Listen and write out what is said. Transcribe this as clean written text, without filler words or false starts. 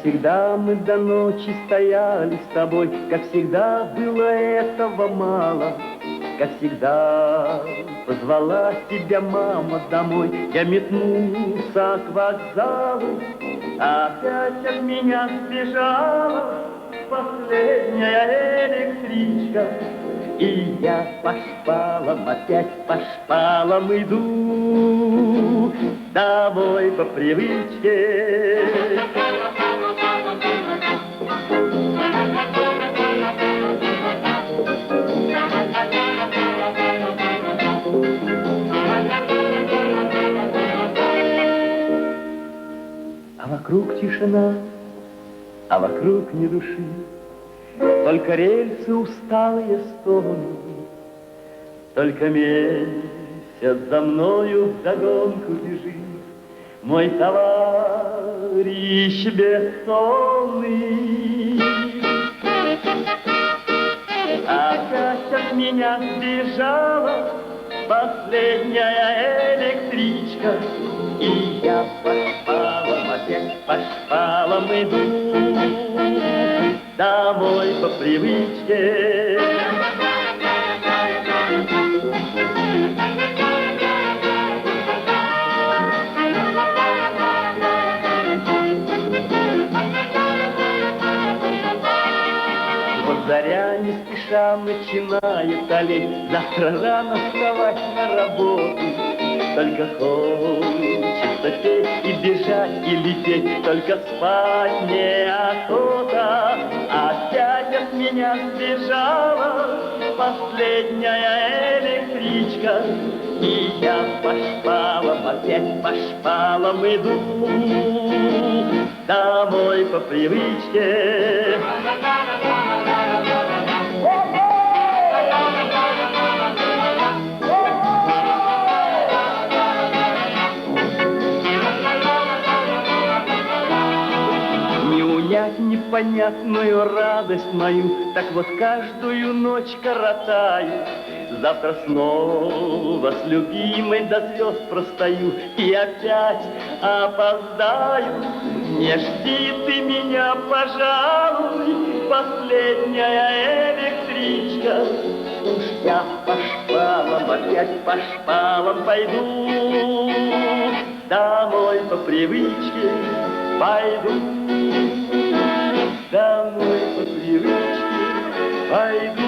всегда мы до ночи стояли с тобой, как всегда было этого мало. Как всегда позвала тебя мама домой, я метнулся к вокзалу, опять от меня сбежала последняя электричка. И я по шпалам, опять по шпалам иду домой по привычке. А вокруг тишина, а вокруг ни души, только рельсы усталые стонут, только месяц за мною вдогонку бежит мой товарищ бессонный. Опять от меня сбежала последняя электричка, и я по шпалам, опять по шпалам иду домой по привычке. Вот заря не спеша начинает олеть, завтра рано вставать на работу. Только хочется петь и бежать, и лететь, только спать неохота. Опять от меня сбежала последняя электричка, и я по шпалам, опять по шпалам иду домой по привычке. Непонятную радость мою, так вот каждую ночь коротаю. Завтра снова с любимой до слез простою и опять опоздаю. Не жди ты меня, пожалуй, последняя электричка. Уж я по шпалам, опять по шпалам пойду домой по привычке, пойду домой по привычке, пойду.